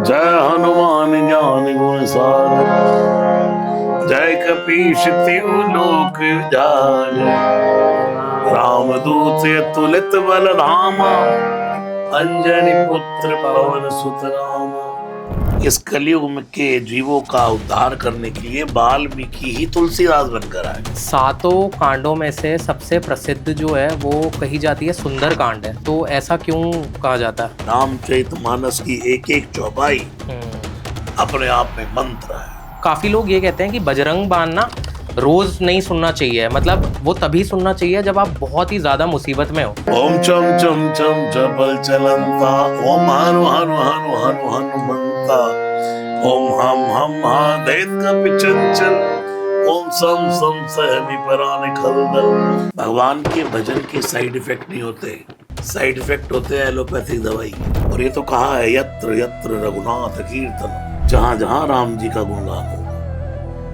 जय हनुमान ज्ञान गुण सागर, जय कपीश तिहु लोक उजागर। रामदूत अतुलित बल धामा, अंजनी पुत्र पवन सुत नामा। इस कलयुग के जीवों का उद्धार करने के लिए वाल्मीकि ही तुलसीदास बनकर आए। सातों कांडों में से सबसे प्रसिद्ध जो है वो कही जाती है सुंदर कांड है, तो ऐसा क्यों कहा जाता है? रामचरितमानस की एक एक चौपाई अपने आप में मंत्र है। काफी लोग ये कहते हैं कि बजरंग बाण ना रोज नहीं सुनना चाहिए, मतलब वो तभी सुनना चाहिए जब आप बहुत ही ज्यादा मुसीबत में हो। ओम चम चम चम चपल चलंता, ओम हनु हनु हनु हनु हनुमंता, ओम हम हा दैत कपि चंचल, ओम सम सम सहमी पराने खलदल। भगवान के भजन के साइड इफेक्ट नहीं होते, साइड इफेक्ट होते हैं एलोपैथिक दवाई। और ये तो कहा है यत्र यत्र रघुनाथ कीर्तन, जहां जहां राम जी का गुणगान हो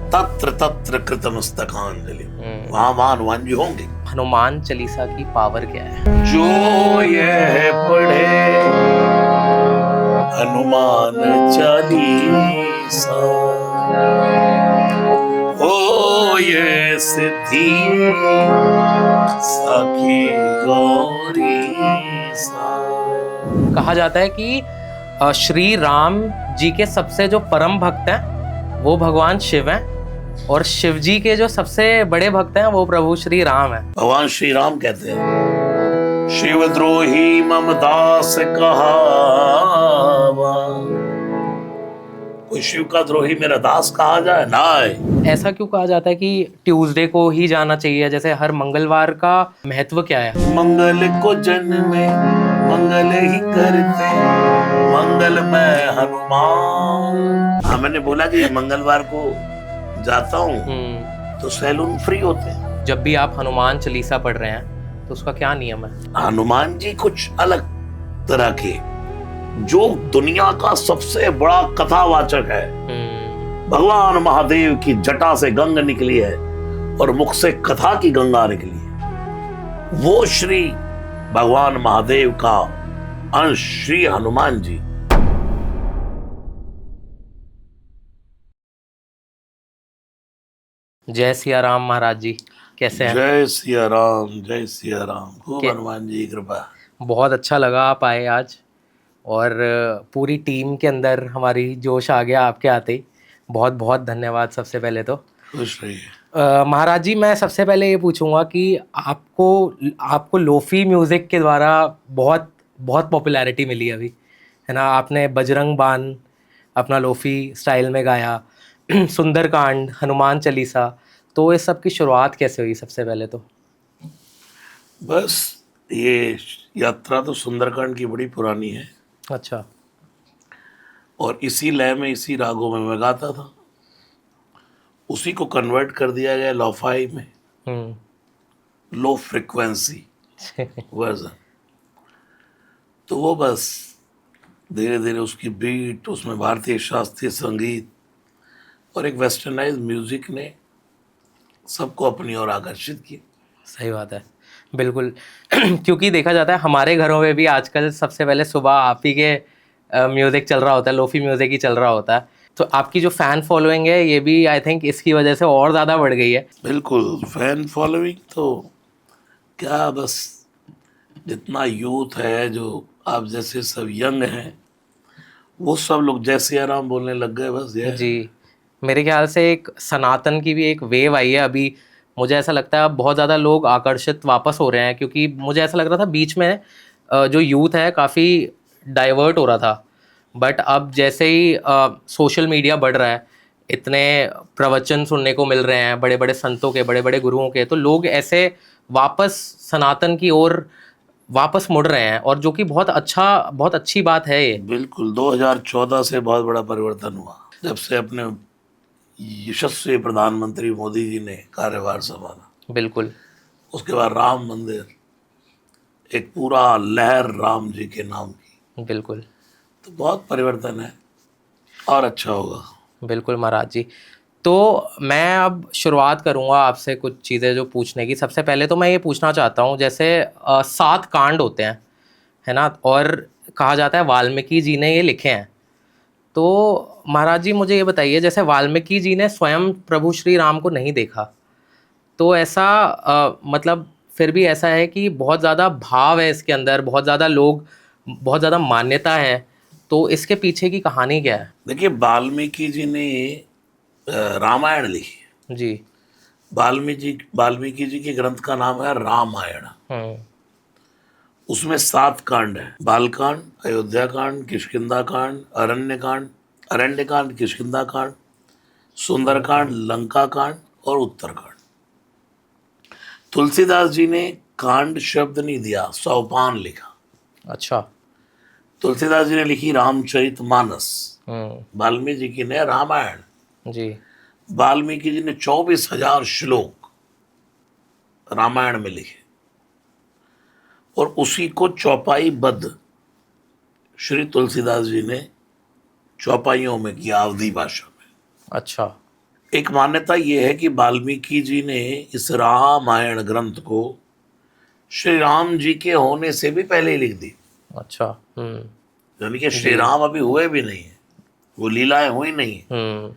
तत्र तत्र कृतमस्तकांजलि, वहां हनुमान जी होंगे। हनुमान चालीसा की पावर क्या है? जो यह पढ़े हनुमान चालीसा, हो ये सिद्धि सखी गौरी सा। कहा जाता है कि श्री राम जी के सबसे जो परम भक्त हैं वो भगवान शिव हैं, और शिव जी के जो सबसे बड़े भक्त हैं वो प्रभु श्री राम हैं। भगवान श्री राम कहते हैं, शिव द्रोही मम दास कहावा। कोई शिव का द्रोही मेरा दास कहा जाए ना। ऐसा क्यों कहा जाता है कि ट्यूसडे को ही जाना चाहिए, जैसे हर मंगलवार का महत्व क्या है? मंगल को जन्मे मंगल ही करते, मंगल में हनुमान। हाँ, मैंने बोला कि मंगलवार को जाता हूँ तो सैलून फ्री होते हैं। जब भी आप हनुमान चालीसा पढ़ रहे हैं तो उसका क्या नियम है? हनुमान जी कुछ अलग तरह के, जो दुनिया का सबसे बड़ा कथावाचक है। भगवान महादेव की जटा से गंगा निकली है और मुख से कथा की गंगा निकली है। वो श्री भगवान महादेव का अंश श्री हनुमान जी। जय सिया राम महाराज जी, कैसे हैं? जय सिया राम, जय सिया राम। खूब हनुमान जी की कृपा। बहुत अच्छा लगा आप आए आज, और पूरी टीम के अंदर हमारी जोश आ गया आपके आते ही। बहुत बहुत धन्यवाद सबसे पहले तो। खुश रहिए। महाराज जी, मैं सबसे पहले ये पूछूंगा कि आपको लोफी म्यूज़िक के द्वारा बहुत बहुत पॉपुलैरिटी मिली अभी, है ना? आपने बजरंग बाण अपना लोफी स्टाइल में गाया, सुंदरकांड, हनुमान चालीसा, तो इस सब की शुरुआत कैसे हुई सबसे पहले तो? बस ये यात्रा तो सुंदरकांड की बड़ी पुरानी है। अच्छा। और इसी लय में, इसी रागों में मैं गाता था। उसी को कन्वर्ट कर दिया गया लोफाई में, लो फ्रिक्वेंसी वर्जन। तो वो बस धीरे धीरे उसकी बीट, उसमें भारतीय शास्त्रीय संगीत और एक वेस्टर्नाइज म्यूजिक ने सबको अपनी ओर आकर्षित किया। सही बात है, बिल्कुल। क्योंकि देखा जाता है हमारे घरों में भी आजकल सबसे पहले सुबह आप ही के म्यूज़िक चल रहा होता है, लोफी म्यूज़िक ही चल रहा होता है। तो आपकी जो फ़ैन फॉलोइंग है ये भी आई थिंक इसकी वजह से और ज़्यादा बढ़ गई है। बिल्कुल, फैन फॉलोइंग तो क्या, बस जितना यूथ है, जो आप जैसे सब यंग हैं, वो सब लोग जय सिया राम बोलने लग गए बस। ये जी, मेरे ख्याल से एक सनातन की भी एक वेव आई है अभी। मुझे ऐसा लगता है अब बहुत ज़्यादा लोग आकर्षित वापस हो रहे हैं, क्योंकि मुझे ऐसा लग रहा था बीच में जो यूथ है काफ़ी डाइवर्ट हो रहा था, बट अब जैसे ही सोशल मीडिया बढ़ रहा है, इतने प्रवचन सुनने को मिल रहे हैं बड़े बड़े संतों के, बड़े बड़े गुरुओं के, तो लोग ऐसे वापस सनातन की ओर वापस मुड़ रहे हैं, और जो कि बहुत अच्छी बात है ये। बिल्कुल 2014 से बहुत बड़ा परिवर्तन हुआ, जब से अपने यशस्वी प्रधानमंत्री मोदी जी ने कार्यभार संभाला। बिल्कुल। उसके बाद राम मंदिर, एक पूरा लहर राम जी के नाम की। बिल्कुल। तो बहुत परिवर्तन है और अच्छा होगा। बिल्कुल महाराज जी। तो मैं अब शुरुआत करूँगा आपसे कुछ चीज़ें जो पूछने की। सबसे पहले तो मैं ये पूछना चाहता हूँ, जैसे 7 कांड होते हैं, है ना? और कहा जाता है वाल्मीकि जी ने ये लिखे हैं, तो महाराज जी मुझे ये बताइए, जैसे वाल्मीकि जी ने स्वयं प्रभु श्री राम को नहीं देखा, तो ऐसा मतलब फिर भी ऐसा है कि बहुत ज़्यादा भाव है इसके अंदर, बहुत ज़्यादा लोग, बहुत ज़्यादा मान्यता है, तो इसके पीछे की कहानी क्या है? देखिए, वाल्मीकि जी ने रामायण लिखी। जी। वाल्मीकि जी के ग्रंथ का नाम है रामायण। हम्म। उसमें 7 कांड है। बालकांड, अयोध्या कांड, किष्किंधा कांड, अरण्य कांड, किष्किंधा कांड, सुंदरकांड, लंका कांड और उत्तरकांड। तुलसीदास जी ने कांड शब्द नहीं दिया, सोपान लिखा। अच्छा। तुलसीदास जी ने लिखी रामचरित मानस, हम्म। वाल्मीकि जी ने रामायण। जी। वाल्मीकि जी ने 24,000 श्लोक रामायण में लिखे और उसी को चौपाई बद्ध श्री तुलसीदास जी ने चौपाइयों में किया, अवधी भाषा में। अच्छा। एक मान्यता यह है कि वाल्मीकि जी ने इस रामायण ग्रंथ को श्री राम जी के होने से भी पहले ही लिख दी। अच्छा। हम्म। यानी कि श्री राम अभी हुए भी नहीं है, वो लीलाएं हुई नहीं है। हम्म।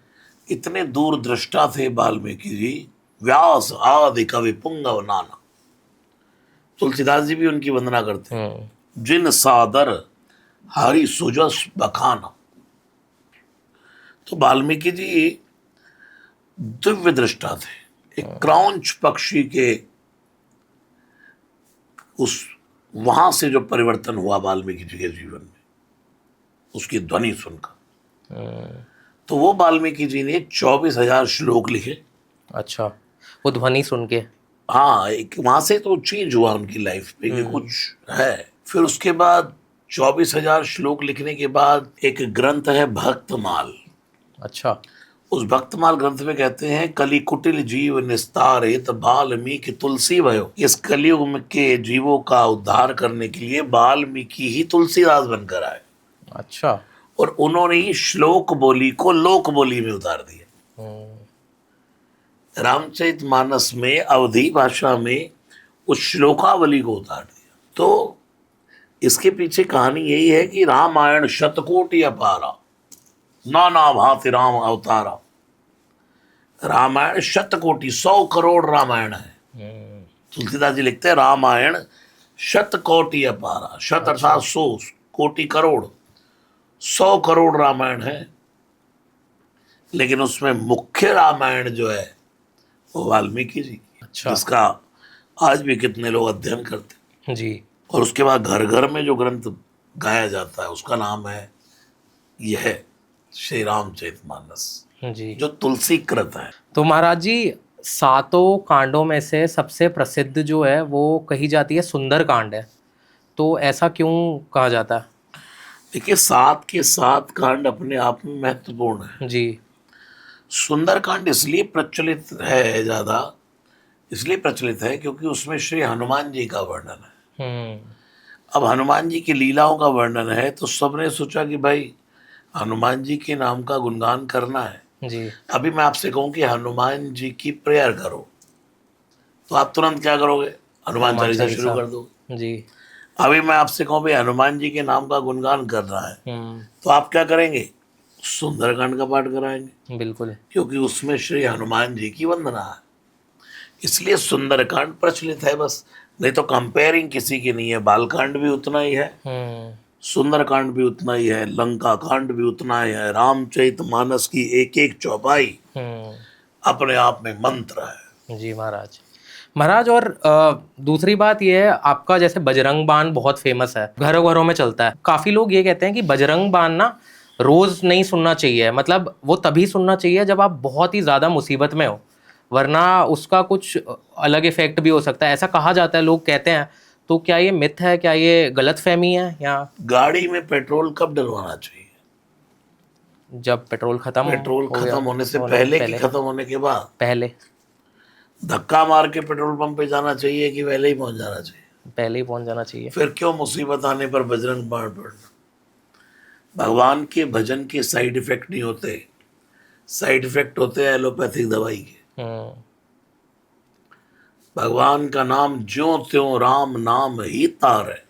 इतने दूरदृष्टा थे वाल्मीकि जी। व्यास आदि कवि पुंगव नाना, तुलसीदास जी भी उनकी वंदना करते हैं। हम्म। जिन सादर हरि सुजस बखाना। तो वाल्मीकि जी दिव्य दृष्टा थे। एक क्रौंच पक्षी के उस वहां से जो परिवर्तन हुआ वाल्मीकि जी के जीवन में, उसकी ध्वनि सुनकर, हम्म। तो वो वाल्मीकि जी ने 24,000 श्लोक लिखे। अच्छा, वो ध्वनि सुन के। हाँ, एक वहां से तो चेंज हुआ उनकी लाइफ में कि कुछ है। फिर उसके बाद 24,000 श्लोक लिखने के बाद एक ग्रंथ है भक्तमाल। अच्छा। उस भक्तमाल ग्रंथ में कहते हैं, कली कुटिल जीव निस्तारित वाल्मीकि तुलसी भयो। इस कलयुग में के जीवों का उद्धार करने के लिए वाल्मीकि ही तुलसीदास बनकर आए अच्छा। और उन्होंने ही श्लोक बोली को लोक बोली में उतार दिया। हम्म। रामचरित मानस में अवधी भाषा में उस श्लोकावली को उतार दिया। तो इसके पीछे कहानी यही है कि रामायण शतकोटि अपारा, नाना भांति राम अवतारा। रामायण शतकोटि, 100 करोड़ रामायण है। तुलसीदास जी लिखते हैं रामायण शतकोटि अपारा। शत अर्थात 100, कोटि करोड़, 100 करोड़ रामायण है। लेकिन उसमें मुख्य रामायण जो है वो वाल्मीकि जी की, अच्छा। जिसका आज भी कितने लोग अध्ययन करते हैं। जी। और उसके बाद घर घर में जो ग्रंथ गाया जाता है उसका नाम है यह श्री रामचरितमानस, जी। जो तुलसी कृत है। तो महाराज जी, 7 कांडों में से सबसे प्रसिद्ध जो है वो कही जाती है सुंदर कांड है, तो ऐसा क्यों कहा जाता है? देखिए, 7 के 7 कांड अपने आप में महत्वपूर्ण है। जी। सुंदर कांड इसलिए प्रचलित है, ज्यादा इसलिए प्रचलित है क्योंकि उसमें श्री हनुमान जी का वर्णन है। अब हनुमान जी की लीलाओं का वर्णन है, तो सबने सोचा कि भाई हनुमान जी के नाम का गुणगान करना है। जी। अभी मैं आपसे कहूं कि हनुमान जी की प्रेयर करो, तो आप तुरंत क्या करोगे? हनुमान चालीसा शुरू कर दो। जी। अभी मैं आपसे कहूं भाई हनुमान जी के नाम का गुणगान करना है, तो आप क्या करेंगे? सुंदरकांड का पाठ कराएंगे, बिल्कुल। क्योंकि उसमें श्री हनुमान जी की वंदना है। इसलिए सुंदरकांड प्रचलित है बस, नहीं तो कंपेयरिंग किसी की नहीं है। बालकांड भी उतना ही है, सुंदरकांड भी उतना ही है, लंका कांड भी उतना ही है। रामचरित मानस की एक एक चौपाई अपने आप में मंत्र है। जी महाराज, और दूसरी बात यह है, आपका जैसे बजरंग बाण बहुत फेमस है, घरों घरों में चलता है। काफी लोग ये कहते हैं कि बजरंग बाण ना रोज नहीं सुनना चाहिए, मतलब वो तभी सुनना चाहिए जब आप बहुत ही ज्यादा मुसीबत में हो, वरना उसका कुछ अलग इफेक्ट भी हो सकता है, ऐसा कहा जाता है, लोग कहते हैं। तो क्या ये मिथ है, क्या ये गलतफहमी है? या गाड़ी में पेट्रोल कब डलवाना चाहिए? जब पेट्रोल खत्म होने से पहले कि खत्म होने के बाद? पहले। धक्का मार के पेट्रोल पंप पे जाना चाहिए कि पहले ही पहुंच जाना चाहिए? पहले ही पहुंच जाना चाहिए। फिर क्यों मुसीबत आने पर बजरंग बाण पढ़ना? भगवान के भजन के साइड इफेक्ट नहीं होते, साइड इफेक्ट होते हैं एलोपैथिक दवाई के। भगवान का नाम ज्यों त्यों राम नाम ही तार है।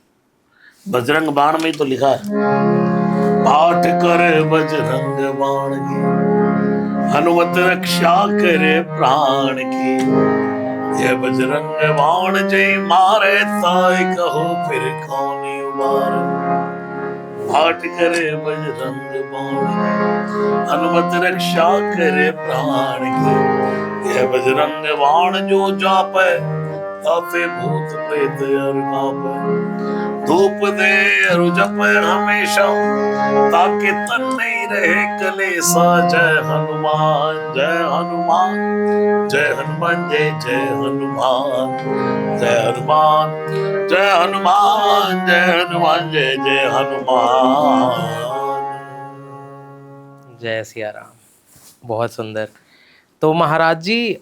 बजरंग बाण में ही तो लिखा है, पाठ करे बजरंग बाण की, हनुमत रक्षा करे प्राण की। ये बजरंग बाण जय मारे ताय कहो फिर कौन उबारे। पाठ करे बजरंग बाण की, हनुमत रक्षा करे प्राण की। ये बजरंग बाण जो जापे ताते भूत प्रेत और कापे। धूप दे और जपे हमेशा ताकि तन नहीं रहे कलेसा। जय हनुमान जय हनुमान जय हनुमान जय जय हनुमान। जय हनुमान जय हनुमान जय हनुमान जय जय हनुमान। जय सिया राम। बहुत सुंदर। तो महाराज जी,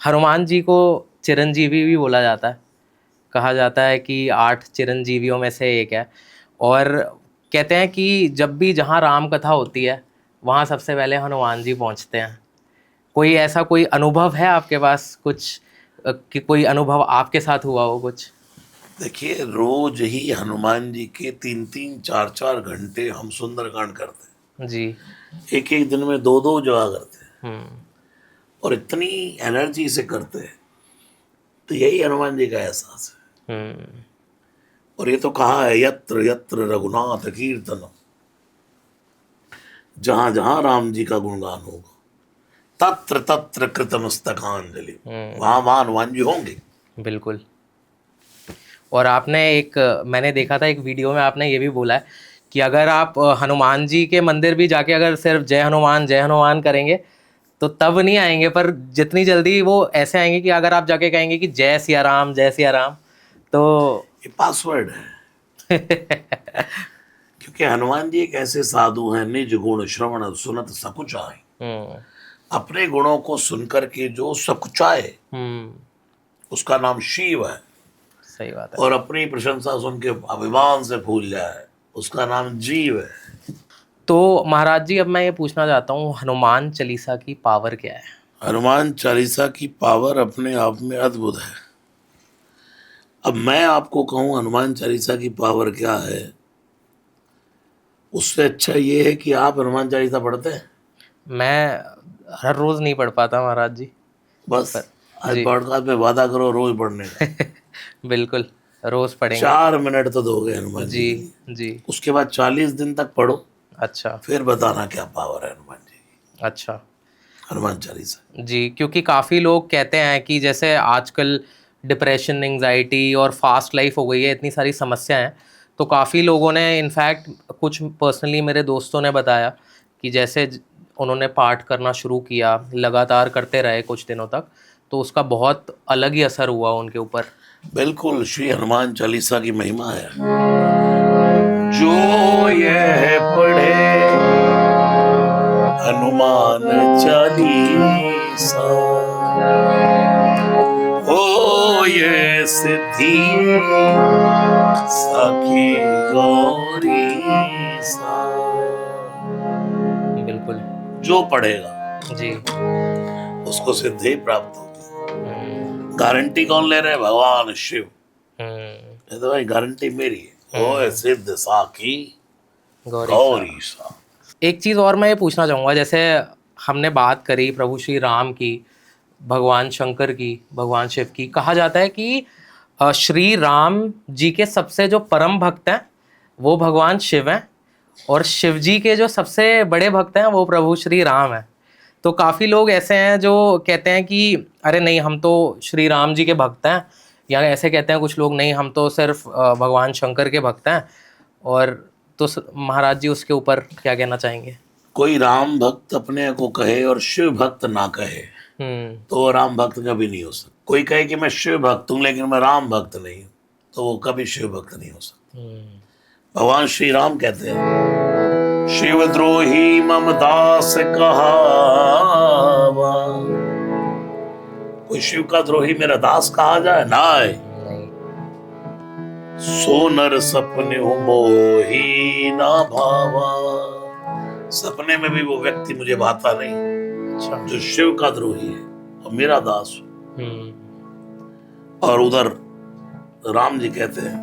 हनुमान जी को चिरंजीवी भी बोला जाता है। कहा जाता है कि 8 चिरंजीवियों में से एक है। और कहते हैं कि जब भी जहाँ राम कथा होती है वहाँ सबसे पहले हनुमान जी पहुँचते हैं। कोई ऐसा कोई अनुभव है आपके पास कुछ, कि कोई अनुभव आपके साथ हुआ हो कुछ? देखिए, रोज ही हनुमान जी के 3-3, 4-4 घंटे हम सुंदरकांड करते जी। हैं। एक दिन में 2-2 जगह करते हैं और इतनी एनर्जी से करते हैं। तो यही हनुमान जी का एहसास है। और ये तो कहा है, यत्र यत्र रघुनाथ कीर्तन, जहां जहां राम जी का गुणगान होगा तत्र तत्र कृतमस्तकांजलि। वहां वहां हनुमान जी होंगे। बिल्कुल। और आपने मैंने देखा था एक वीडियो में, आपने ये भी बोला है कि अगर आप हनुमान जी के मंदिर भी जाके अगर सिर्फ जय हनुमान करेंगे तो तब नहीं आएंगे, पर जितनी जल्दी वो ऐसे आएंगे कि अगर आप जाके कहेंगे कि जय सिया राम, तो ये पासवर्ड है। क्योंकि हनुमान जी एक ऐसे साधु हैं, निज गुण श्रवण सुनत सकुचाए। अपने गुणों को सुनकर के जो सकुचाए उसका नाम शिव है। सही बात है। और अपनी प्रशंसा सुन के अभिमान से फूल जाए उसका नाम जीव है। तो महाराज जी, अब मैं ये पूछना चाहता हूँ, हनुमान चालीसा की पावर क्या है? हनुमान चालीसा की पावर अपने आप में अद्भुत है। अब मैं आपको कहूँ हनुमान चालीसा की पावर क्या है, उससे अच्छा ये है कि आप हनुमान चालीसा पढ़ते हैं। मैं हर रोज नहीं पढ़ पाता महाराज जी। बस आज पॉडकास्ट में वादा करो रोज पढ़ने का। बिल्कुल, रोज पढ़ेंगे। 4 मिनट तो दोगे हनुमान जी जी। उसके बाद 40 दिन तक पढ़ो। अच्छा। फिर बताना क्या पावर है हनुमान जी की। अच्छा। हनुमान चालीसा जी, क्योंकि काफ़ी लोग कहते हैं कि जैसे आजकल डिप्रेशन, एंजाइटी और फास्ट लाइफ हो गई है, इतनी सारी समस्याएं हैं। तो काफ़ी लोगों ने, इनफैक्ट कुछ पर्सनली मेरे दोस्तों ने बताया कि जैसे उन्होंने पाठ करना शुरू किया, लगातार करते रहे कुछ दिनों तक, तो उसका बहुत अलग ही असर हुआ उनके ऊपर। बिल्कुल, श्री हनुमान चालीसा की महिमा है। जो यह पढ़े हनुमान चालीसा, ओ ये सिद्धि सखी गौरी सा। बिल्कुल। जो पढ़ेगा जी। उसको सिद्धि प्राप्त होगी। गारंटी कौन ले रहे हैं? भगवान शिव। ये तो भाई गारंटी मेरी है। ओ सिद्ध साखी गौरी सा। एक चीज़ और मैं ये पूछना चाहूँगा, जैसे हमने बात करी प्रभु श्री राम की, भगवान शंकर की, भगवान शिव की। कहा जाता है कि श्री राम जी के सबसे जो परम भक्त हैं वो भगवान शिव हैं, और शिव जी के जो सबसे बड़े भक्त हैं वो प्रभु श्री राम हैं। तो काफ़ी लोग ऐसे हैं जो कहते हैं कि अरे नहीं, हम तो श्री राम जी के भक्त हैं, या ऐसे कहते हैं कुछ लोग, नहीं हम तो सिर्फ भगवान शंकर के भक्त हैं। और तो महाराज जी, उसके ऊपर क्या कहना चाहेंगे? कोई राम भक्त अपने को कहे और शिव भक्त ना कहे तो राम भक्त कभी नहीं हो सकता। कोई कहे कि मैं शिव भक्त हूं लेकिन मैं राम भक्त नहीं हूं, तो वो कभी शिव भक्त नहीं हो सकता। भगवान श्री राम कहते हैं, शिव द्रोही मम दास कहावा। कोई शिव का द्रोही मेरा दास कहा जाए ना है। सोनर सपने हो मोही ना भावा। सपने में भी वो व्यक्ति मुझे भाता नहीं जो शिव का द्रोही है और मेरा दास। और उधर राम जी कहते हैं,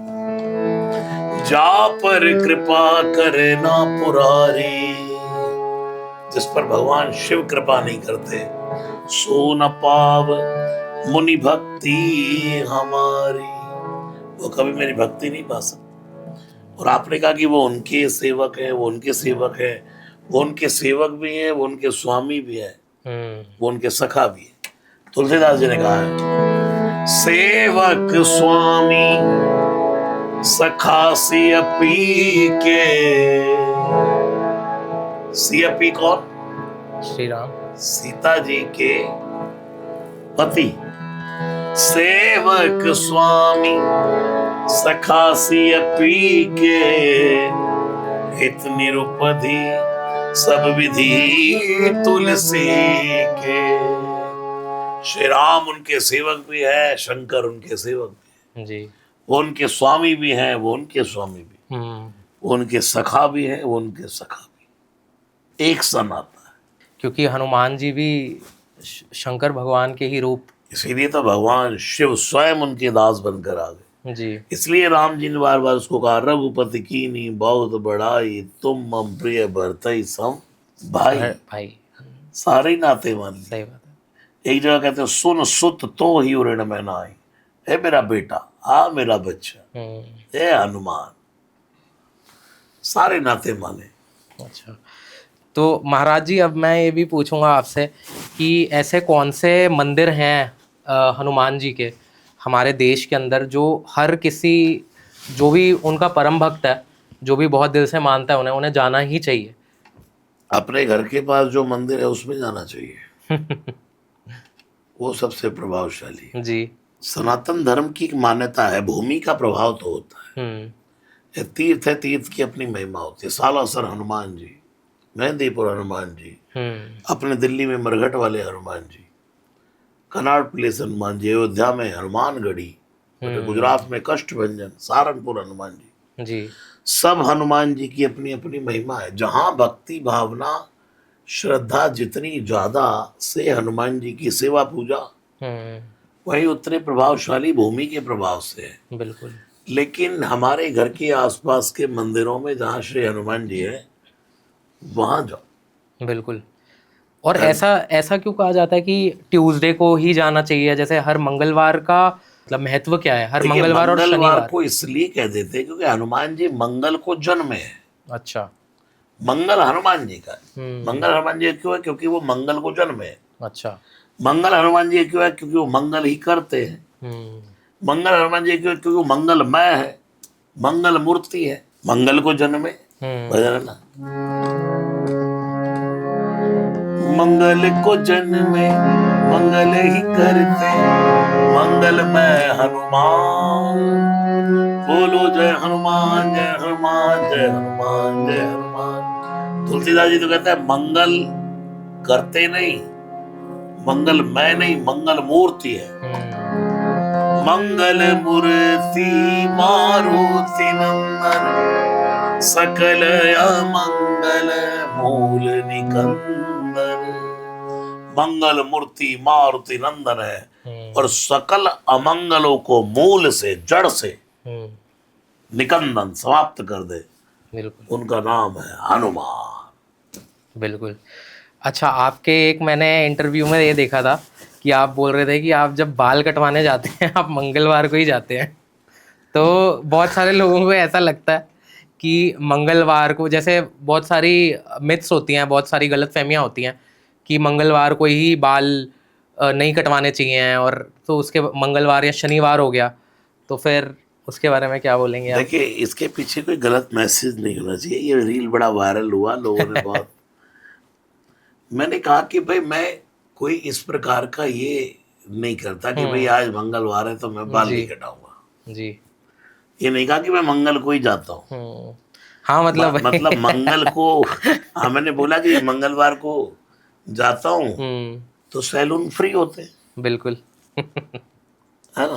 जा पर कृपा करे ना पुरारी, जिस पर भगवान शिव कृपा नहीं करते, सो न पाव मुनि भक्ति हमारी, वो कभी मेरी भक्ति नहीं पा सकते। और आपने कहा कि वो उनके सेवक है, वो उनके सेवक है, वो उनके सेवक भी है, वो उनके स्वामी भी है, वो उनके सखा भी है। तुलसीदास जी ने कहा है, सेवक स्वामी सखा सियपी के। सियपी कौन? श्री राम, सीता जी के पति। सेवक स्वामी सखा सियपी के, हित निरुपधि सब विधि तुलसी के। श्री राम उनके सेवक भी है, शंकर उनके सेवक भी है, जी। वो उनके स्वामी भी हैं, वो उनके स्वामी भी, वो उनके सखा भी हैं, वो उनके सखा भी। एक सन आता है, क्योंकि हनुमान जी भी शंकर भगवान के ही रूप। इसीलिए तो भगवान शिव स्वयं उनके दास बनकर आ गए। जी। इसलिए राम जी ने बार बार उसको कहा, रघुपति कीनी बहुत बड़ाई, तुम मम प्रिय भरतई सम भाई। भाई, सारे ही नाते मान लिए। सही बात है। एक जगह कहते हैं, सुन सुत तो ही उरण में ना आई, है मेरा बेटा, आ मेरा बच्चा, हे हनुमान, सारे नाते माने। अच्छा, तो महाराज जी अब मैं ये भी पूछूंगा आपसे कि ऐसे कौन से मंदिर हैं हनुमान जी के हमारे देश के अंदर, जो हर किसी, जो भी उनका परम भक्त है, जो भी बहुत दिल से मानता है, उन्हें जाना ही चाहिए। अपने घर के पास जो मंदिर है उसमें जाना चाहिए। वो सबसे प्रभावशाली है। जी। सनातन धर्म की एक मान्यता है, भूमि का प्रभाव तो होता है। ये तीर्थ है, तीर्थ की अपनी महिमा होती है। सालासर हनुमान जी, मेहंदीपुर हनुमान जी, अपने दिल्ली में मरघट वाले हनुमान जी, कनाट प्लेस हनुमान जी, अयोध्या में हनुमानगढ़ी, गुजरात में कष्टभंजन, सहारनपुर हनुमान जी, सब हनुमान जी की अपनी अपनी महिमा है। जहां भक्ति भावना श्रद्धा जितनी ज्यादा से हनुमान जी की सेवा पूजा, वही उतने प्रभावशाली भूमि के प्रभाव से है। बिल्कुल। लेकिन हमारे घर के आसपास के मंदिरों में जहाँ श्री हनुमान जी है, वहां जाओ। बिल्कुल। और ऐसा क्यों कहा जाता है कि ट्यूसडे को ही जाना चाहिए? जैसे हर मंगलवार का मतलब महत्व क्या है? हर मंगलवार और शनिवार को इसलिए कह देते हैं क्योंकि हनुमान जी मंगल को जन्म है। अच्छा। मंगल हनुमान जी का है। मंगल हनुमान जी क्यों है? क्योंकि वो मंगल को जन्म है। अच्छा। मंगल हनुमान जी क्यों है? क्योंकि वो मंगल ही करते हैं। मंगल हनुमान जी क्यों? क्योंकि वो मंगलमय है, मंगल मूर्ति है, मंगल को जन्म है। ना मंगल को जन्मे मंगल ही करते, मंगलमय हनुमान। बोलो जय हनुमान, जय हनुमान, जय हनुमान, जय हनुमान। तुलसीदास जी तो कहते हैं मंगल करते नहीं, मंगलमय नहीं, मंगल मूर्ति है। मंगल मूर्ति मारुति नंदन, सकल अमंगल मूल निकंदन। मंगल मूर्ति मारुति नंदन है और सकल अमंगलों को मूल से, जड़ से निकंदन, समाप्त कर दे। बिल्कुल, उनका नाम है हनुमान। बिल्कुल। अच्छा, आपके एक मैंने इंटरव्यू में ये देखा था कि आप बोल रहे थे कि आप जब बाल कटवाने जाते हैं आप मंगलवार को ही जाते हैं। तो बहुत सारे लोगों को ऐसा लगता है कि मंगलवार को, जैसे बहुत सारी मिथ्स होती हैं, बहुत सारी गलतफहमियां होती हैं कि मंगलवार को ही बाल नहीं कटवाने चाहिए, और तो उसके मंगलवार या शनिवार हो गया, तो फिर उसके बारे में क्या बोलेंगे आप? देखिए, इसके पीछे कोई गलत मैसेज नहीं होना चाहिए। ये रील बड़ा वायरल हुआ, लोगों ने बहुत मैंने कहा कि भाई मैं कोई इस प्रकार का ये नहीं करता कि भाई आज मंगलवार है तो मैं बाल नहीं कटाऊंगा जी। ये नहीं कहा कि मैं मंगल को ही जाता हूँ। हाँ, मतलब मंगल को हाँ, मैंने बोला कि मंगलवार को जाता हूँ तो सैलून फ्री होते हैं। बिल्कुल है ना,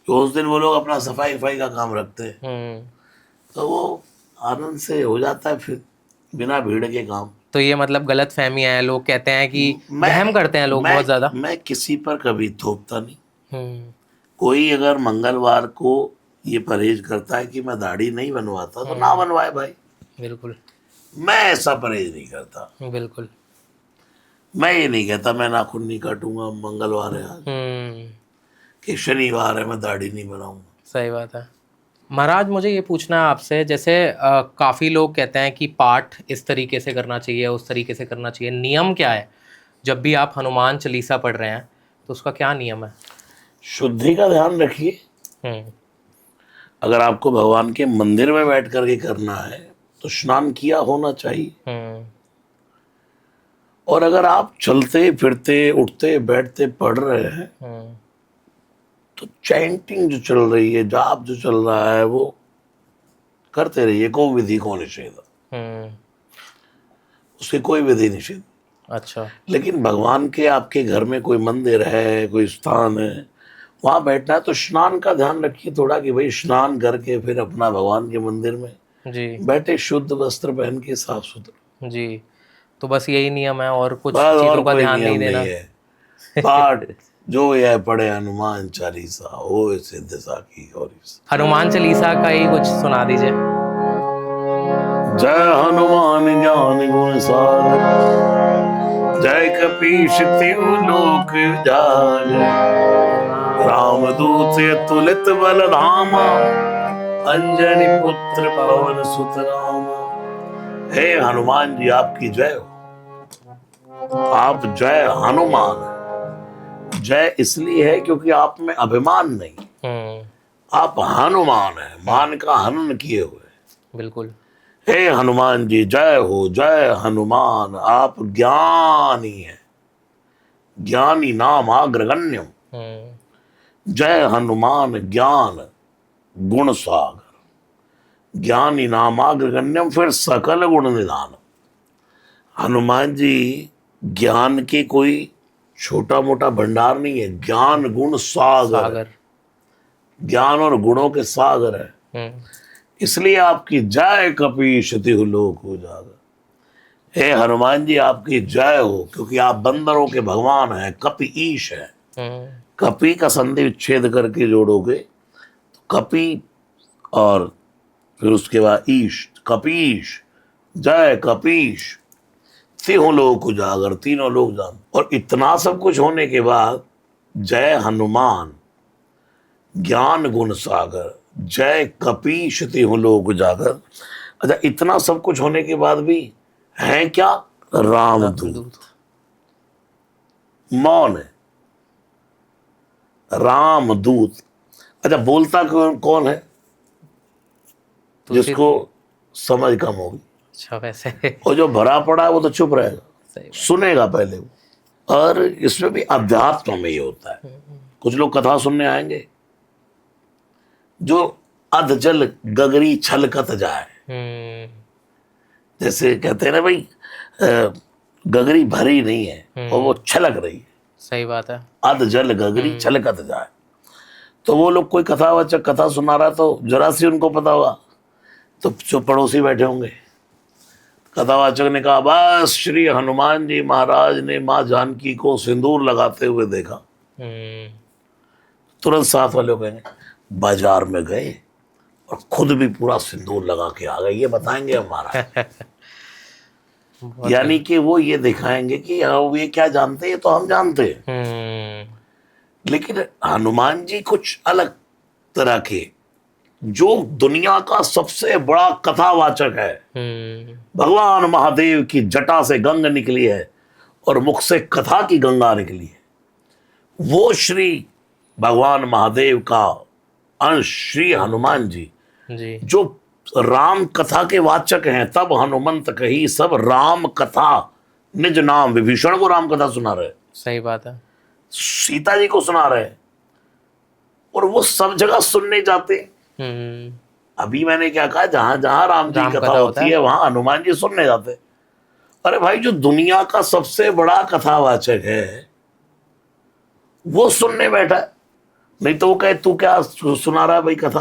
तो उस दिन वो लोग अपना सफाई का काम रखते हैं, तो वो आनंद से हो जाता है फिर बिना भीड़ के काम। तो ये मतलब गलत फहमियां हैं, लोग कहते हैं कि वहम करते हैं लोग बहुत ज्यादा। मैं किसी पर कभी थोपता नहीं। कोई अगर मंगलवार को ये परहेज करता है कि मैं दाढ़ी नहीं बनवाता तो ना बनवाए भाई। बिल्कुल मैं ऐसा परहेज नहीं करता। बिल्कुल। मैं ये नहीं कहता मैं नाखून नहीं काटूंगा, मंगलवार है आज, कि शनिवार है मैं दाढ़ी नहीं बनाऊंगा। सही बात है। महाराज मुझे ये पूछना है आपसे, जैसे काफ़ी लोग कहते हैं कि पाठ इस तरीके से करना चाहिए, उस तरीके से करना चाहिए, नियम क्या है जब भी आप हनुमान चालीसा पढ़ रहे हैं तो उसका क्या नियम है? शुद्धि का ध्यान रखिए। हम्म अगर आपको भगवान के मंदिर में बैठ करके करना है तो स्नान किया होना चाहिए। हम्म और अगर आप चलते फिरते उठते बैठते पढ़ रहे हैं हम्म तो चैंटिंग जो चल रही है, जाप जो चल रहा है, वो करते रहिए। को विधि को निषेध, हम्म उसकी कोई विधि निषेध। अच्छा। लेकिन भगवान के आपके घर में कोई मंदिर है, कोई स्थान है, वहां बैठना है तो स्नान का ध्यान रखिए थोड़ा, कि भाई स्नान करके फिर अपना भगवान के मंदिर में जी बैठे, शुद्ध वस्त्र पहन के, साफ सुथरा। जी। तो बस यही नियम है और कुछ बस और चीज़ों का कोई ध्यान नहीं नियम देना? नहीं है। पाठ जो यह पढ़े हनुमान चालीसा हो सिद्ध साखी गौरी। हनुमान चालीसा का ही कुछ सुना दीजिए। जय हनुमान ज्ञान गुण सागर, जय कपीश तिहु लोक उजागर, रामदूत अतुलित बल धामा, अंजनी पुत्र पवन सुत नामा। हे हनुमान जी आपकी जय हो। आप जय हनुमान है। जय इसलिए है क्योंकि आप में अभिमान नहीं, आप हनुमान है, मान का हनन किए हुए। बिल्कुल। हे हनुमान जी जय हो। जय हनुमान आप ज्ञानी है, ज्ञानी नाम अग्रगण्यम। जय हनुमान ज्ञान गुण सागर, ज्ञानी नामाग्रगण्यम, फिर सकल गुण निधान। हनुमान जी ज्ञान के कोई छोटा मोटा भंडार नहीं है, ज्ञान गुण सागर, सागर। ज्ञान और गुणों के सागर है। इसलिए आपकी जय कपीश तिहु लोक उजागर। हे हनुमान जी आपकी जय हो, क्योंकि आप बंदरों के भगवान हैं, कपि ईश है। कपि का संधि विच्छेद करके जोड़ोगे तो कपि, और फिर उसके बाद ईश, कपीश। जय कपीश तिहु लोक उजागर, तीनों लोग जान। और इतना सब कुछ होने के बाद जय हनुमान ज्ञान गुण सागर, जय कपीश तिहु लोक उजागर। अच्छा, इतना सब कुछ होने के बाद भी है क्या? रामदूत। मौन है, रामदूत। अच्छा, बोलता कौन है? जिसको समझ कम होगी। अच्छा, वैसे और जो भरा पड़ा है वो तो चुप रहेगा, सही सुनेगा पहले वो। और इसमें भी अध्यात्म में ये होता है। कुछ लोग कथा सुनने आएंगे, जो अध जल गगरी छलकत जाए, जैसे कहते हैं ना भाई, गगरी भरी नहीं है और वो छलक रही है। सही बात है। अध जल गगरी छलकत जाए। तो वो लोग कोई कथावाचक कथा सुना रहा तो जरा सी उनको पता हुआ तो जो पड़ोसी बैठे होंगे, कथावाचक ने कहा बस श्री हनुमान जी महाराज ने माँ जानकी को सिंदूर लगाते हुए देखा। तुरंत साथ वाले कहेंगे बाजार में गए और खुद भी पूरा सिंदूर लगा के आ गए, ये बताएंगे हमारा। यानी कि वो ये दिखाएंगे कि वो ये क्या जानते हैं, तो हम जानते हैं। लेकिन हनुमान जी कुछ अलग तरह के, जो दुनिया का सबसे बड़ा कथावाचक है। भगवान महादेव की जटा से गंगा निकली है और मुख से कथा की गंगा निकली है। वो श्री भगवान महादेव का अंश श्री हनुमान जी, जो राम कथा के वाचक हैं। तब हनुमंत कही सब राम कथा निज नाम, विभीषण को राम कथा सुना रहे। सही बात है। सीता जी को सुना रहे, और वो सब जगह सुनने जाते। अभी मैंने क्या कहा, जहां जहां राम जी कथा होती है वहां हनुमान जी सुनने जाते। अरे भाई, जो दुनिया का सबसे बड़ा कथावाचक है वो सुनने बैठा है। नहीं तो वो कहे तू क्या सुना रहा है भाई कथा,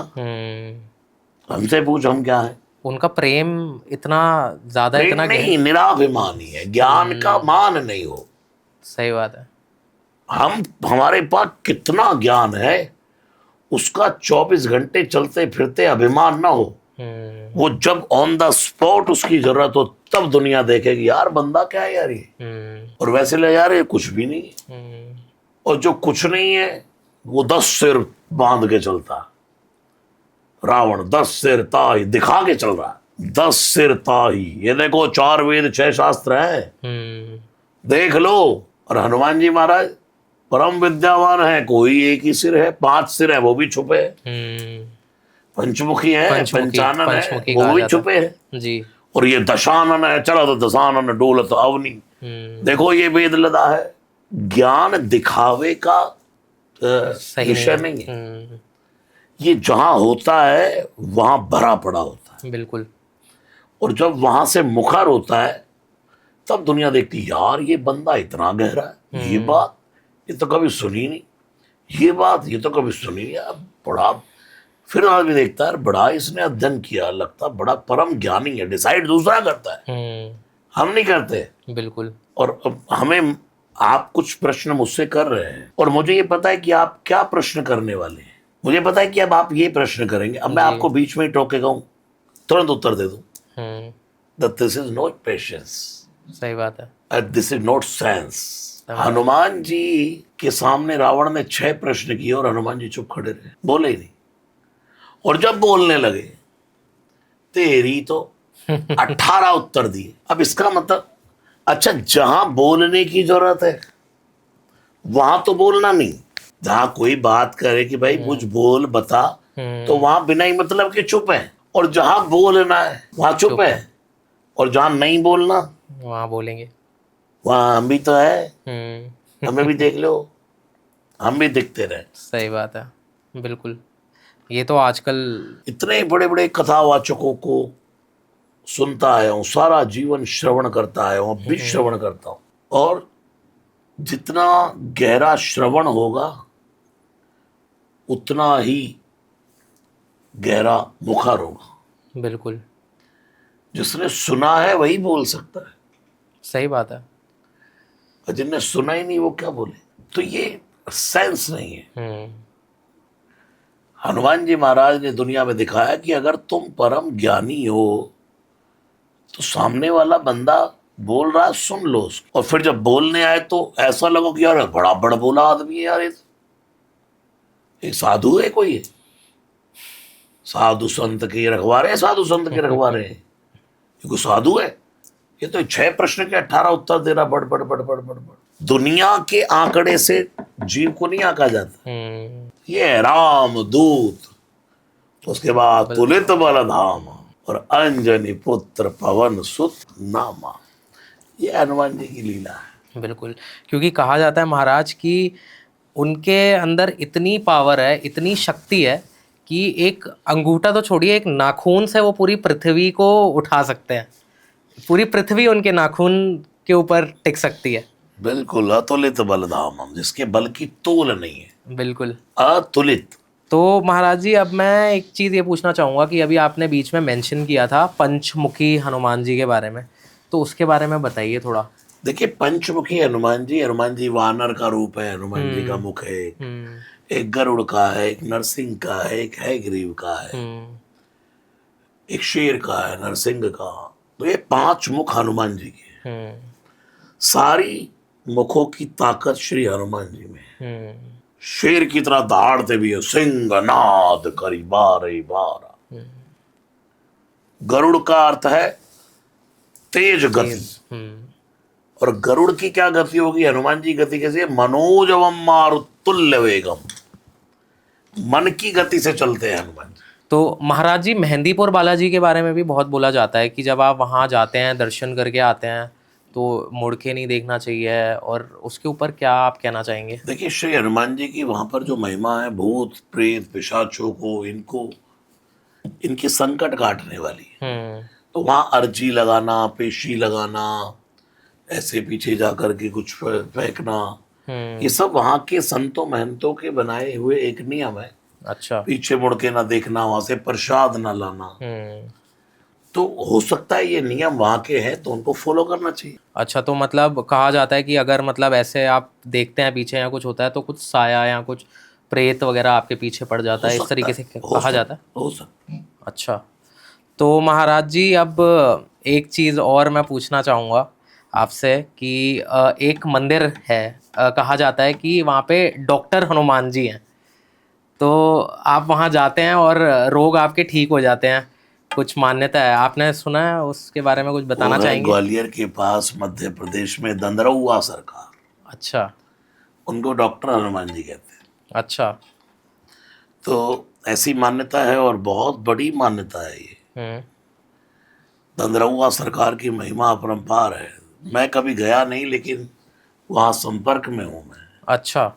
हमसे पूछ हम क्या है। उनका प्रेम इतना ज्यादा, इतना नहीं, निराभिमानी है, ज्ञान का मान नहीं हो। सही बात है। हमारे पास कितना ज्ञान है उसका 24 घंटे चलते फिरते अभिमान ना हो, वो जब ऑन द स्पॉट उसकी जरूरत हो तब दुनिया देखेगी यार बंदा क्या है यार ये, और वैसे ले यार ये कुछ भी नहीं है। और जो कुछ नहीं है वो 10 सिर बांध के चलता, रावण 10 सिर ताही दिखा के चल रहा है, 10 सिर ताही, ये देखो 4 वेद 6 शास्त्र है, देख लो। और हनुमान जी महाराज परम विद्यावान है, कोई एक ही सिर है, 5 सिर है वो भी छुपे है, पंचमुखी है, पंचानन है वो भी छुपे है जी। और ये दशानन है, चलो तो दशानन डोलत अवनी, देखो ये वेद लदा है। ज्ञान दिखावे का विषय नहीं है, ये जहां होता है वहां भरा पड़ा होता है, बिल्कुल। और जब वहां से मुखर होता है तब दुनिया देखती यार ये बंदा इतना गहरा है, ये बात ये तो कभी सुनी नहीं, ये बात ये तो कभी सुनी नहीं यार, बड़ा। फिर आदमी देखता है बड़ा इसने अध्ययन किया, लगता बड़ा परम ज्ञानी है। डिसाइड दूसरा करता है, हम नहीं करते, बिल्कुल। और हमें आप कुछ प्रश्न मुझसे कर रहे हैं और मुझे ये पता है कि आप क्या प्रश्न करने वाले हैं, मुझे पता है कि अब आप ये प्रश्न करेंगे, अब मैं आपको बीच में ही टोके कहूं तुरंत उत्तर दे दूं, दिस इज नॉट पेशेंस, सही बात है, this is not sense. Hanuman ji के सामने रावण ने 6 प्रश्न किए और हनुमान जी चुप खड़े रहे, बोले ही नहीं। और जब बोलने लगे तेरी तो 18 उत्तर दिए। अब इसका मतलब अच्छा जहां बोलने की जरूरत है वहां तो बोलना नहीं, जहां कोई बात करे कि भाई कुछ बोल बता तो वहां बिना ही मतलब के चुप है, और जहां बोलना है वहां चुप है, और जहां नहीं बोलना वहां बोलेंगे। वहां हम भी तो है, हमें भी देख लो, हम भी दिखते रहे। सही बात है, बिल्कुल। ये तो आजकल इतने बड़े बड़े कथावाचकों को सुनता आया हूँ, सारा जीवन श्रवण करता आया हूँ, अब भी श्रवण करता हूँ, और जितना गहरा श्रवण होगा उतना ही गहरा मुखर होगा, बिल्कुल। जिसने सुना है वही बोल सकता है, सही बात है, और जिसने सुना ही नहीं वो क्या बोले, तो ये सेंस नहीं है। हनुमान जी महाराज ने दुनिया में दिखाया कि अगर तुम परम ज्ञानी हो तो सामने वाला बंदा बोल रहा है सुन लो उसको, और फिर जब बोलने आए तो ऐसा लगो कि यार बड़ा बड़ बोला आदमी है यार, ये साधु है कोई है, साधु संत के रखवारे, साधु संत के रखवारे, ये कोई साधु है, ये तो 6 प्रश्न के 18 उत्तर दे रहा, बड़ बड़ बड़ बड़ बड़ बड़। दुनिया के आंकड़े से जीव को नहीं आंका जाता, ये राम दूत, उसके बाद तुलित बलधाम और अंजनी पुत्र पवन सुत नामा, ये हनुमान जी की लीला है, बिल्कुल। क्योंकि कहा जाता है महाराज कि उनके अंदर इतनी पावर है, इतनी शक्ति है कि एक अंगूठा तो छोड़िए, एक नाखून से वो पूरी पृथ्वी को उठा सकते हैं, पूरी पृथ्वी उनके नाखून के ऊपर टिक सकती है, बिल्कुल। अतुलित बलधाम, जिसके बल की तोल नहीं है, बिल्कुल अतुलित। तो महाराज जी अब मैं एक चीज़ ये पूछना चाहूँगा कि अभी आपने बीच में मेंशन किया था पंचमुखी हनुमान जी के बारे में, तो उसके बारे में बताइए थोड़ा। देखिए पंचमुखी हनुमान जी वानर का रूप है, हनुमान जी का मुख है, एक गरुड़ का है, एक नरसिंह का है, एक हैग्रीव का है, एक शेर का है, नरसिंह का, तो ये 5 मुख हनुमान जी के, सारी मुखों की ताकत श्री हनुमान जी में है। शेर की तरह दहाड़ते भी है, सिंह नाद करी बारे बारा। गरुड़ का अर्थ है तेज गति, और गरुड़ की क्या गति होगी, हनुमान जी गति कैसी है, मनोजवम मारुतुल्य वेगम, मन की गति से चलते हैं हनुमान जी। तो महाराज जी मेहंदीपुर बालाजी के बारे में भी बहुत बोला जाता है कि जब आप वहाँ जाते हैं, दर्शन करके आते हैं, तो मुड़ के नहीं देखना चाहिए, और उसके ऊपर क्या आप कहना चाहेंगे? देखिए श्री हनुमान जी की वहाँ पर जो महिमा है, भूत प्रेत पिशाचों को, इनको इनके संकट काटने वाली है, तो वहाँ अर्जी लगाना, पेशी लगाना, ऐसे पीछे जा करके कुछ फेंकना, ये सब वहाँ के संतों महंतों के बनाए हुए एक नियम है। अच्छा। पीछे मुड़ के ना देखना, वहां से प्रसाद ना लाना, तो हो सकता है ये नियम वहाँ के हैं तो उनको फॉलो करना चाहिए। अच्छा, तो मतलब कहा जाता है कि अगर मतलब ऐसे आप देखते हैं पीछे या कुछ होता है तो कुछ साया या कुछ प्रेत वगैरह आपके पीछे पड़ जाता है, इस तरीके से कहा जाता है? हो सकता है। अच्छा, तो महाराज जी अब एक चीज़ और मैं पूछना चाहूँगा आपसे कि एक मंदिर है, कहा जाता है कि वहाँ पे डॉक्टर हनुमान जी हैं, तो आप वहाँ जाते हैं और रोग आपके ठीक हो जाते हैं, कुछ मान्यता है, आपने सुना है? उसके बारे में कुछ वो बताना है चाहेंगे? ग्वालियर के पास मध्य प्रदेश में दंदरौआ सरकार, अच्छा। उनको डॉक्टर हनुमान जी कहते हैं। अच्छा। तो ऐसी मान्यता है और बहुत बड़ी मान्यता है ये। हम्म। दंदरौआ सरकार की महिमा अपरंपार है। मैं कभी गया नहीं, लेकिन वहाँ संपर्क में हूँ मैं। अच्छा।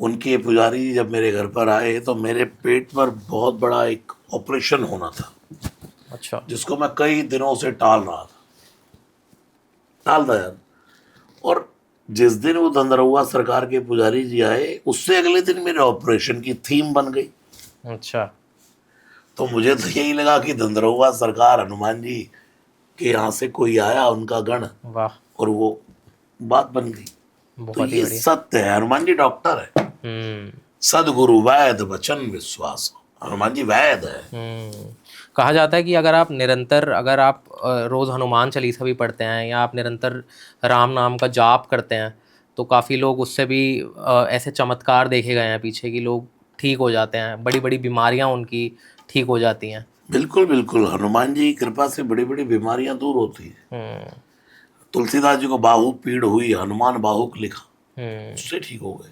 उनके पुजारी जी जब मेरे घर पर आए तो मेरे पेट पर बहुत बड़ा एक ऑपरेशन होना था, अच्छा। जिसको मैं कई दिनों से टाल रहा था, टाल था यार। और जिस दिन वो दंदरौआ सरकार के पुजारी जी आए, उससे अगले दिन मेरे ऑपरेशन की थीम बन गई। अच्छा। तो मुझे तो यही लगा कि दंदरौआ सरकार हनुमान जी के यहाँ से कोई आया, उनका गण, वाह, और वो बात बन गई। तो बहुत ही ये बढ़िया। सत्य है, हनुमान जी डॉक्टर है। हम्म। सदगुरु वैद वचन विश्वास, हनुमान जी वैद है। कहा जाता है कि अगर आप निरंतर, अगर आप रोज़ हनुमान चालीसा भी पढ़ते हैं या आप निरंतर राम नाम का जाप करते हैं, तो काफ़ी लोग उससे भी ऐसे चमत्कार देखे गए हैं पीछे कि लोग ठीक हो जाते हैं, बड़ी बड़ी बीमारियां उनकी ठीक हो जाती हैं। बिल्कुल बिल्कुल, हनुमान जी की कृपा से बड़ी बड़ी बीमारियां दूर होती है। हम्म। तुलसीदास जी को बाहु पीड़ हुई, हनुमान बाहुक लिखा, हम्म। उससे ठीक हो गए।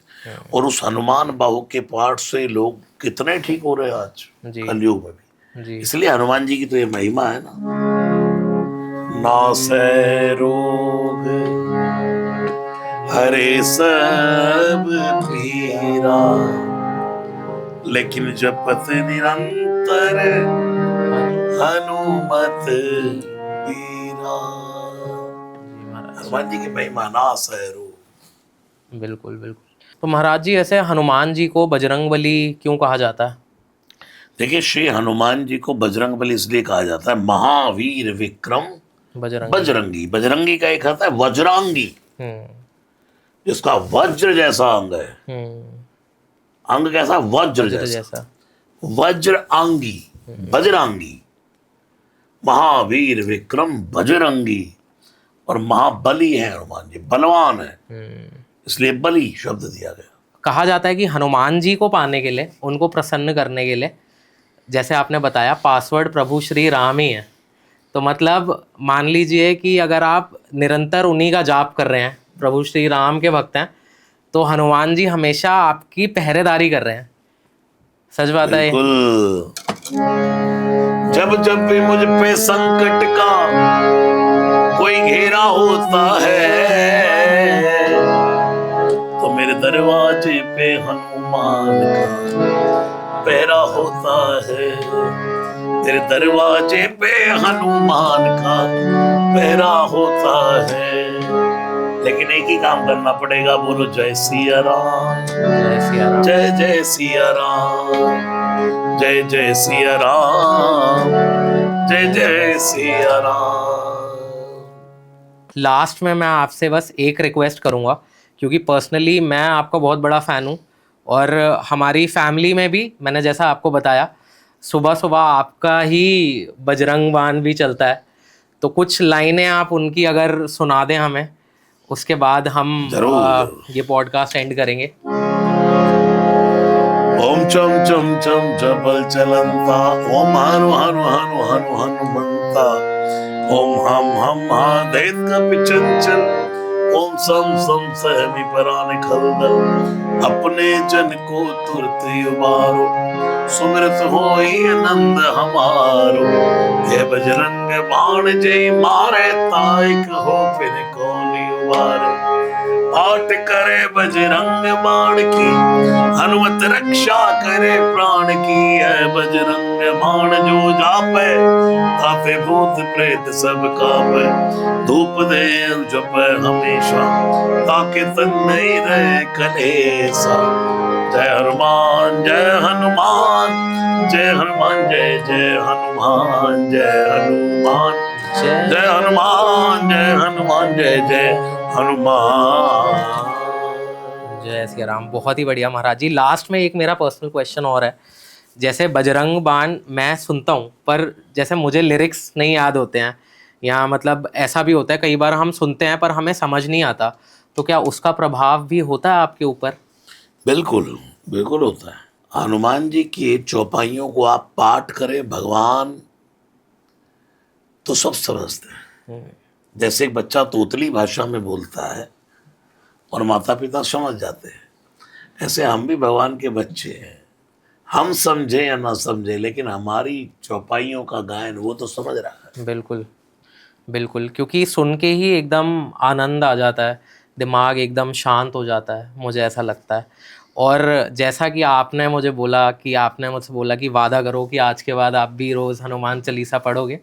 और उस हनुमान बाहुक के पाठ से लोग कितने ठीक हो रहे हैं आज जी। कलयुग में भी। जी। इसलिए हनुमान जी की तो ये महिमा है ना। नासै रोग हरे सब पीरा, लेकिन जपत निरंतर हनुमत पीरा। जी महाराज। हनुमान जी की महिमा नासै रोग। बिल्कुल बिल्कुल। तो महाराज जी, ऐसे हनुमान जी को बजरंगबली क्यों कहा जाता है? देखिए, श्री हनुमान जी को बजरंगबली इसलिए कहा जाता है, महावीर विक्रम बजरंगी। बजरंगी। बजरंगी का एक अर्थ है वज्रांगी, हम्म। जिसका वज्र जैसा अंग है। हम्म। अंग कैसा? वज्र वज्र जैसा। जैसा। वज्र आंगी, बजरंगी। महावीर विक्रम बजरंगी। और महाबली है हनुमान जी, बलवान है, इसलिए बली शब्द दिया गया। कहा जाता है कि हनुमान जी को पाने के लिए, उनको प्रसन्न करने के लिए, जैसे आपने बताया, पासवर्ड प्रभु श्री राम ही है। तो मतलब मान लीजिए कि अगर आप निरंतर उन्हीं का जाप कर रहे हैं, प्रभु श्री राम के भक्त हैं, तो हनुमान जी हमेशा आपकी पहरेदारी कर रहे हैं। सच बात है ये? बिल्कुल। जब जब भी मुझ पे संकट का कोई घेरा होता है, तो मेरे दरवाजे पे हनुमान का पहरा होता है। तेरे दरवाजे पे हनुमान का पहरा होता है। लेकिन एक ही काम करना पड़ेगा, बोलो जय सिया राम, जय सिया राम। जय जय सिया राम, जय जय सिया राम, जय जय सिया राम। लास्ट में मैं आपसे बस एक रिक्वेस्ट करूँगा, क्योंकि पर्सनली मैं आपका बहुत बड़ा फ़ैन हूँ, और हमारी फैमिली में भी मैंने जैसा आपको बताया, सुबह सुबह आपका ही बजरंग बाण भी चलता है। तो कुछ लाइनें आप उनकी अगर सुना दें हमें, उसके बाद हम जरूर। ये पॉडकास्ट एंड करेंगे। ओम चम चम चम चपल चलंता, ओम हनु हनु हनु हनु हनुमंता, ओम हम देत कपि चंचल, ओम सम सहमी परान खलदल, अपने जन को तुरत उबारो, सुमिरत होई आनंद हमारो। हे बजरंग बाण जय मारे, ताइक हो फिर कौन उबारे। पाठ करे बजरंग बाण की, हनुमत रक्षा करे प्राण की। है बजरंग बाण जो जापे, तापे भूत प्रेत सब कापे। धूप दे जपे हमेशा, ताकि तन नहीं रहे कलेसा। जय हनुमान जय हनुमान, जय हनुमान जय जय हनुमान, जय हनुमान जय हनुमान, जय हनुमान जय जय हनुमान। जय सिया राम। बहुत ही बढ़िया महाराज जी। लास्ट में एक मेरा पर्सनल क्वेश्चन और है, जैसे बजरंग बाण मैं सुनता हूँ पर जैसे मुझे लिरिक्स नहीं याद होते हैं, या मतलब ऐसा भी होता है कई बार हम सुनते हैं पर हमें समझ नहीं आता, तो क्या उसका प्रभाव भी होता है आपके ऊपर? बिल्कुल बिल्कुल होता है। हनुमान जी की चौपाइयों को आप पाठ करें, भगवान तो सब समझते हैं। जैसे एक बच्चा तोतली भाषा में बोलता है और माता पिता समझ जाते हैं, ऐसे हम भी भगवान के बच्चे हैं। हम समझे या ना समझे, लेकिन हमारी चौपाइयों का गायन वो तो समझ रहा है। बिल्कुल बिल्कुल, क्योंकि सुन के ही एकदम आनंद आ जाता है, दिमाग एकदम शांत हो जाता है, मुझे ऐसा लगता है। और जैसा कि आपने मुझे बोला कि आपने मुझसे बोला कि वादा करो कि आज के बाद आप भी रोज़ हनुमान चालीसा पढ़ोगे,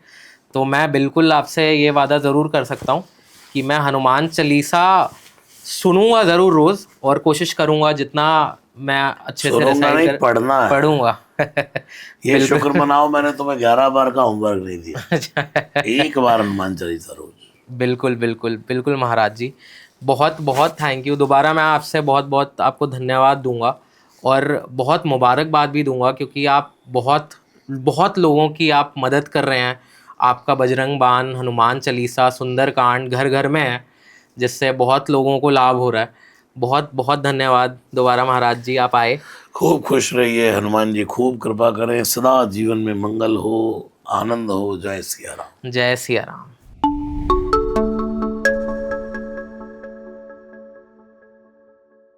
तो मैं बिल्कुल आपसे ये वादा ज़रूर कर सकता हूँ कि मैं हनुमान चालीसा सुनूंगा ज़रूर रोज़, और कोशिश करूँगा जितना मैं अच्छे से सुनूंगा रिसाइट नहीं, कर पढ़ना है। पढ़ूंगा। ये शुक्र मनाओ मैंने तुम्हें 11 बार का होमवर्क नहीं दिया, एक बार हनुमान चालीसा रोज। बिल्कुल बिल्कुल बिल्कुल महाराज जी, बहुत बहुत थैंक यू। दोबारा मैं आपसे बहुत बहुत आपको धन्यवाद दूंगा, और बहुत मुबारकबाद भी दूंगा, क्योंकि आप बहुत बहुत लोगों की आप मदद कर रहे हैं। आपका बजरंग बाण, हनुमान चालीसा, सुंदरकांड घर घर में है, जिससे बहुत लोगों को लाभ हो रहा है। बहुत बहुत धन्यवाद दोबारा महाराज जी, आप आए। खूब खुश रहिए, हनुमान जी खूब कृपा करें, सदा जीवन में मंगल हो, आनंद हो। जय सिया राम। जय सिया राम।